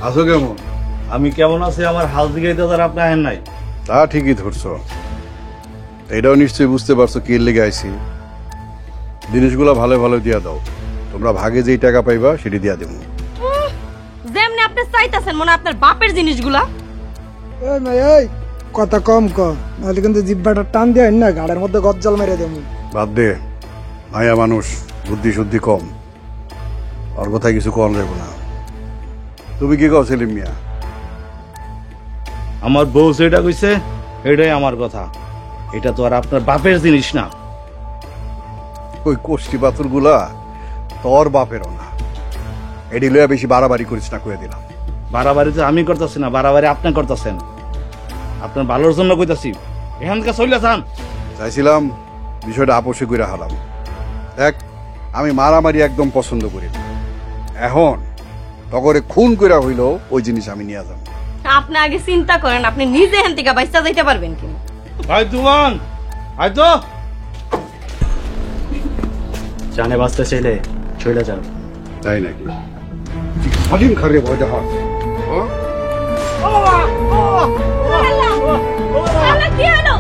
আছো কেমন? আমি কেমন আছি আমার হাল দিকে তো তার আপনি আহেন নাই। তা ঠিকই ধরছো। এটাও নিশ্চয়ই বুঝতে পারছো কি লেগে আইছি। জিনিসগুলো ভালো ভালো দিয়া দাও, তোমরা ভাগে যেই টাকা পাইবা সেটি দিয়া দেবো। যেমনি আপনি চাইতাছেন মনে আপনার বাপের জিনিসগুলা। এই ভাই এই কথা কম ক, নাহলে কিন্তু জিব্বাটা টান দিয়ে না গাড়ির মধ্যে গজ্জল মেরে দেবো। বাদ দে, মায়া মানুষ, বুদ্ধি শুদ্ধি কম, ওর কথায় কিছু কম যাবো না। তুমি কি কও সেলিম মিয়া? আমার বউ যেটা কইছে এটাই আমার কথা। এটা তো আর আপনার বাপের জিনিস না। ওই কোষ্টি পাথর গুলা তোর বাপেরও না। এটি লইয়া বেশি বাড়াবাড়ি করিস না, কয়ে দিলাম। বাড়াবাড়ি তো আমি করতেছি না, বাড়াবাড়ি আপনি করতেছেন। আপনার ভালোর জন্য কইতাছি, এখানকার চলে যান। চাইছিলাম বিষয়টা আপোষে করে হারাম। দেখ, আমি মারামারি একদম পছন্দ করি না। এখন তগরে খুন করে হইলেও ওই জিনিস আমি নিয়ে যাব। আপনি আগে চিন্তা করেন আপনি নিজে এখান থেকে বাইচা যাইতে পারবেন কিনা। ভাই তুমান হয়তো জানে বাঁচতে চাইলে চলে যান। তাই নাকি? হালিম খারে ভয় দেখা। কি হলো?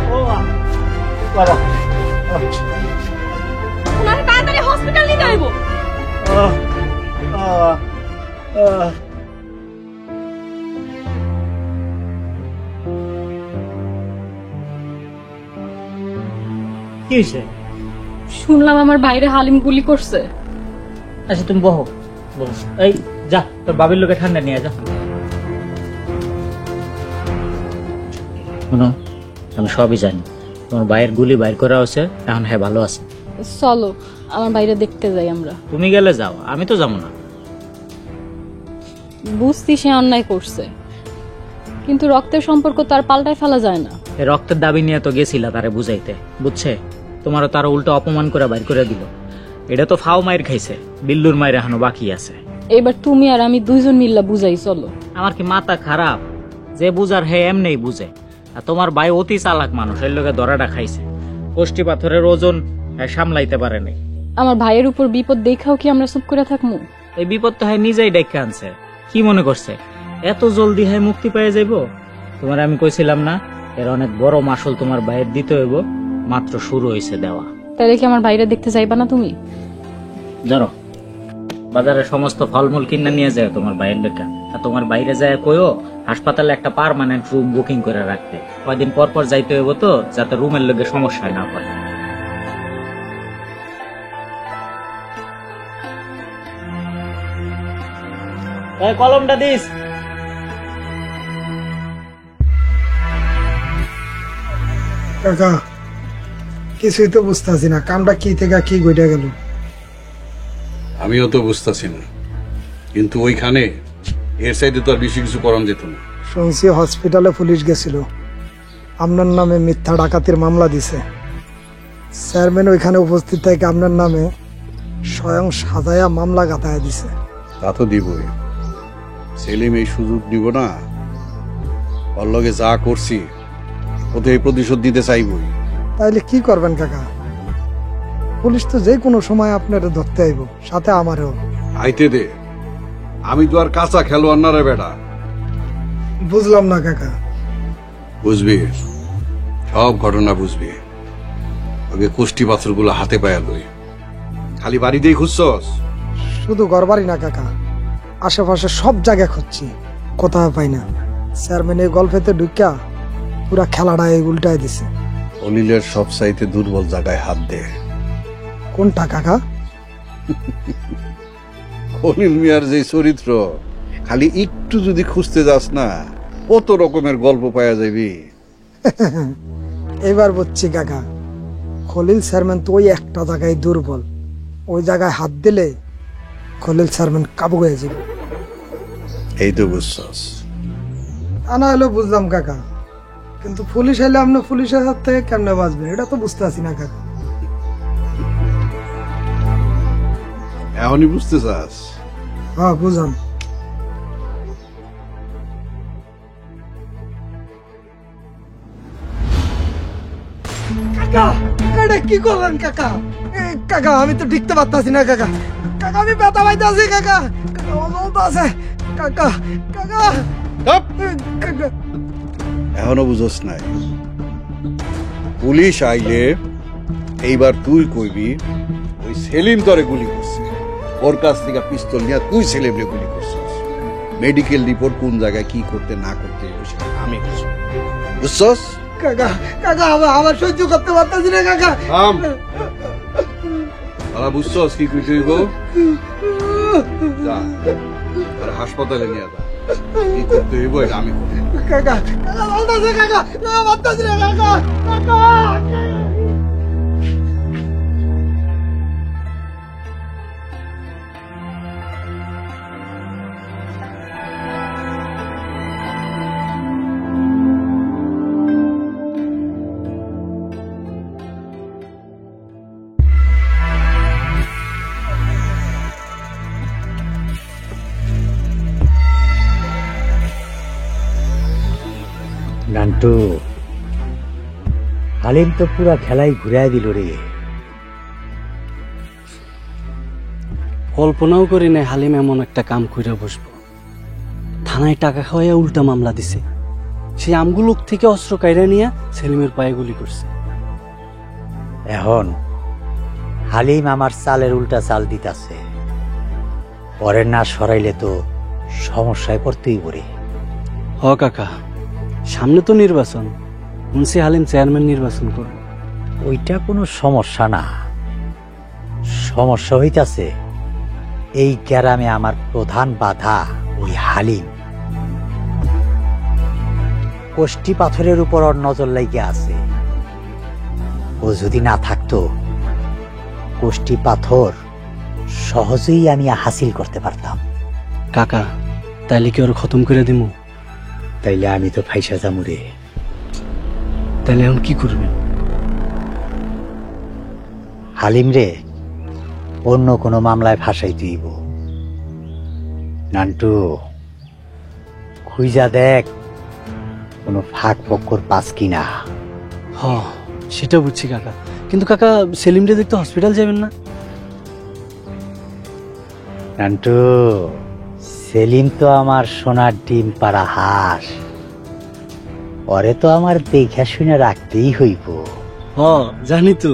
ওনারে তাড়াতাড়ি হসপিটাল নিতে হইব। কি হয়েছে? শুনলাম আমার বাইরে হালিম গুলি করছে। আচ্ছা তুমি বহো, বহো। এই যা তোর বাবির লোকে ঠান্ডা নিয়ে যা। শোনো, আমি সবই জানি। তোমার ভাইয়ের গুলি বাইর করা হয়েছে, এখন হ্যাঁ ভালো আছে। চলো আমার বাইরে দেখতে যাই আমরা। তুমি গেলে যাও, আমি তো যাবো না। বুঝছি সে অন্যায় করছে, কিন্তু রক্তের সম্পর্ক তার পাল্টায় ফেলা যায় না। এই রক্তের দাবি নিয়ে তো গেছিলা তারে বুঝাইতে, বুঝছে? তোমারও তারা উল্টো অপমান করে বাইর করে দিল। এটা তো ফাও মায়ের খাইছে, বিল্লুর মায়ের এখনো বাকি আছে। এবার তুমি আর আমি দুইজন মিল্লা বুঝাই চলো। আমার কি মাথা খারাপ? যে বুঝার হে এমনি বুঝে। আর তোমার ভাই অতি চালাক মানুষ, এর লোকে ধরাটা খাইছে। কোষ্টি পাথরের ওজন সামলাইতে পারে নাই। আমার ভাইয়ের উপর বিপদ দেখাও কি আমরা চুপ করে থাকবো? এই বিপদ তো হ্যাঁ নিজেই ডেকে আনছে। কি মনে করছে এত জলদি হ্যাঁ মুক্তি পেয়ে যাইব? তোমার আমি কইছিলাম না, এর অনেক বড় মাসুল তোমার ভাইয়ের দিতে হইব। মাত্র শুরু হয়েছে দেওয়া। তাহলে কি আমার বাইরে দেখতে যাইবা না তুমি? জানো, বাজারে সমস্ত ফলমূল কিনে নিয়ে যায় তোমার ভাইয়ের লেখা। আর তোমার বাইরে যায় কইও হাসপাতালে একটা পার্মানেন্ট রুম বুকিং করে রাখতে। কয়দিন পর পর যাইতে হইব তো, যাতে রুমের লোকে সমস্যা না হয়। কলমটা দিস। কাকা কিছুই তো বুঝতেছি না, কামটা কি থেকে কি গইটা গেল। আমিও তো বুঝতেছি না, কিন্তু ওইখানে এর সাইডে তো আর বেশি কিছু করান যেত না। শুনছি হসপিটালে পুলিশ গেছিল, আপনার নামে মিথ্যা ডাকাতির মামলা দিছে। চেয়ারম্যান ওইখানে উপস্থিত থেকে আপনার নামে স্বয়ং সাজায়া মামলা গাতায়া দিছে। তা তো দিবই। সেলিম এই সুযোগ দিব না। ওর লগে যা করছি ও তো এই প্রতিশোধ দিতে চাইবই। তাইলে কি করবেন কাকা? পুলিশ তো যে কোনো সময় আপনার ধরতে আইব, সাথে আমারও। আইতে দে, আমি তো আর কাঁচা খেলোয়াড় না রে বেটা। বুঝলাম না কাকা। বুঝবি, সব ঘটনা বুঝবি। ওকে কুষ্টি পাথর গুলো হাতে পায়া লই। খালি বাড়িতেই খুঁজছস? শুধু ঘরবাড়ি না কাকা, আশেপাশে সব জায়গায় খুঁজছি, কোথাও পাই না। চেয়ারম্যান এই গল্পেতে ঢুকিয়া পুরা খেলাটা উল্টায় দিছে। অলিলের সব চাইতে দুর্বল জায়গায় হাত দে। কোনটা কাকা? অনিল মিয়ার যে চরিত্র, খালি একটু যদি খুঁজতে যাস না, কত রকমের গল্প পাওয়া যাবি। এবার বুঝছি কাকা, খলিল চেয়ারম্যান তো ওই একটা জায়গায় দুর্বল। ওই জায়গায় হাত দিলে খলিল চেয়ারম্যান কাবু হয়ে যাবে। এই তো বুঝছস। তা না হলেও বুঝলাম কাকা, কিন্তু পুলিশ এলে আপনি পুলিশের হাত থেকে কেমনে বাঁচবেন এটা তো বুঝতে পারছি না কাকা। এখনই বুঝতে চাস? হ্যাঁ বুঝলাম। কাকা এটা কি করলেন কাকা? কাকা আমি তো ঢুকতে পারতাছি না কাকা। কাকা আমি ব্যথা পাইতাছি কাকা। কাকা ওজন তো আছে কাকা কাকা চুপ! কাকা এখনো বুঝোস নাই পুলিশ আইলে এইবার তুই কইবি ওই সেলিম তরে গুলি করছে, ওর কাছ থেকে পিস্তল নিয়ে তুই সেলিমরে গুলি করছিস। মেডিকেল রিপোর্ট কোন জায়গায় কি করতে না করতে সেটা আমি বুঝবো, বুঝছস? কাকা কাকা আমার সহ্য করতে পারতাছি না কাকা। তারা বুঝছস কি কইতে হইব? যা আর হাসপাতালে নিয়ে যা, কি করতে হইব এটা আমি করব। কাকা কাকা বলতাছে কাকা পারতাছি না কাকা কাকা। নান্টু, হালিম তো পুরা খেলাই ঘুরাই দিল রে। কল্পনাও করি নাই হালিম এমন একটা কাম কইরা বসবো। থানায় টাকা খাওয়াইয়া উল্টা মামলা দিছে। সেই আমগুলো থেকে অস্ত্র কাইরা নিয়ে সেলিমের পায়ে গুলি করছে। এখন হালিম আমার চালের উল্টা চাল দিতাছে, পরে না সরাইলে তো সমস্যায় পড়তেই পড়ে। হ কাকা, সামনে তো নির্বাচন, মুন্সি হালিম চেয়ারম্যান নির্বাচন করব। ওইটা কোনো সমস্যা না, সমস্যা হইতাছে এই গ্রামে আমার প্রধান বাধা ওই হালিম। কোষ্টি পাথরের উপর ওর নজর লাগিয়ে আছে। ও যদি না থাকতো কোষ্টি পাথর সহজেই আমি হাসিল করতে পারতাম। কাকা, তাইলে কি ওর খতম করে দিমু? তাইলে আমি তো ফাইসা যামু রে। তাইলে এখন কি করবেন? হালিম রে অন্য কোনো মামলায় ফাঁসাই দিব। নান্টু, খুঁজা দেখ কোনো ফাঁক ফক্কর পাস কিনা। হ, সেটা বুঝছি কাকা, কিন্তু কাকা সেলিমরে দেখতে হসপিটাল যাবেন না? নান্টু, সেলিম তো আমার সোনার ডিম পাড়া হাঁস, ওরে তো আমার দেখা শুনে রাখতেই হইব। হ, জানি তো।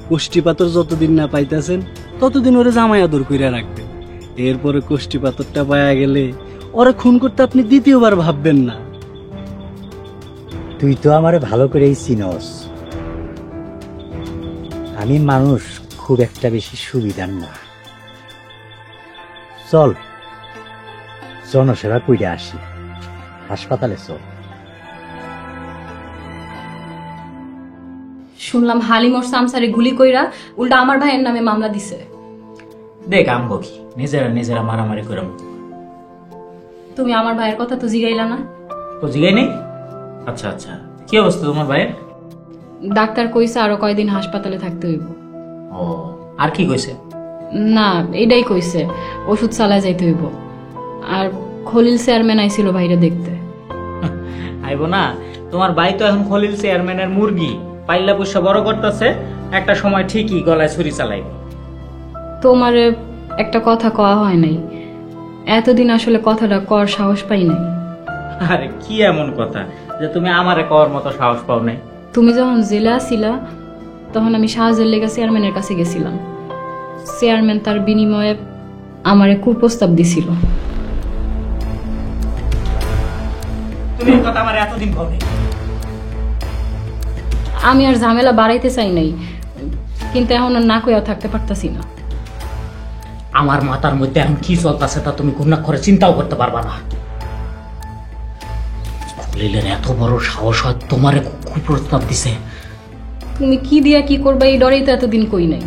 কোষ্টি পাথর যতদিন না পাইতেছেন ততদিন ওরে জামাই আদর কইরা রাখবেন। এরপরে কোষ্টি পাথরটা পায়া গেলে ওরে খুন করতে আপনি দ্বিতীয়বার ভাববেন না। তুই তো আমারে ভালো করেই চিনস, আমি মানুষ খুব একটা বেশি সুবিধার না। চল জনসেবা কইরা আসি, হাসপাতালে চল। শুনলাম হালিম ওর সামসারে গুলি কইরা উল্টা আমার ভাইয়ের নামে মামলা দিছে। দেখ আমগো কি নিজেরা নিজেরা মারামারি করে তুমি আমার ভাইয়ের কথা তো জিগাইলা না? তো জিগাই নেই। আচ্ছা আচ্ছা, কি অবস্থা তোমার ভাইয়ের? ডাক্তার কইছে আরো কয়দিন হাসপাতালে থাকতে হইব। ও, আর কি কইছে? না, এটাই কইছে ওষুধ চালায় যাইতে হইব। আর খলিল চেয়ারম্যান আইছিল ভাইরে দেখতে। আইব না, তোমার ভাই তো এখন খলিল চেয়ারম্যানের মুরগি পাইলা পয়সা বড় করতেছে, একটা সময় ঠিকই গলায় ছুরি চালাইব। তোমারে একটা কথা কওয়া হয় নাই, এতদিন আসলে কথাটা কর সাহস পাই নাই। আরে কি এমন কথা যে তুমি আমারে কওয়ার মতো সাহস পাও নাই? তুমি যখন জেলে আসিলা তখন আমি সাহায্যের লেগে চেয়ারম্যানের কাছে গেছিলাম। চেয়ারম্যান তার বিনিময়ে আমারে কুপ্রস্তাব দিছিল। তুমি এই কথা আমার এতদিন কও নাই। আমি আর ঝামেলা বাড়াইতে চাই নাই, কিন্তু এখন আর না কইয়া থাকতে পারতাছি না। আমার মাথার মধ্যে এখন কি চলতেছে তা তুমি গুণা করে চিন্তাও করতে পারবা না। খলিলের এত বড় সাহস হয় তোমারে কুপ্রস্তাব দিছে। তুমি কি দিয়া কি করবা এই ডরেই তো এতদিন কই নাই।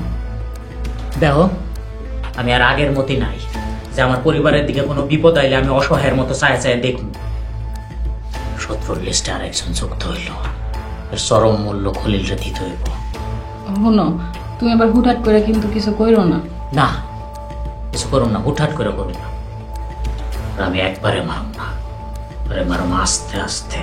দেখো, আমি আর আগের মতই নাই যে আমার পরিবারের দিকে কোনো বিপদ আইলে আমি অসহায়ের মতো চায় চায় দেখব। শত্রুর লিস্টে আর একজন যুক্ত হইল, এর চরম মূল্য খলিলরে দিতে হইব। শোনো, তুমি আবার হুটহাট করে কিন্তু কিছু কইরো না। না, কিছু করুন না, হুটহাট করে করুন না। আর আমি একবারে মারব না, আরে মারম আস্তে আস্তে।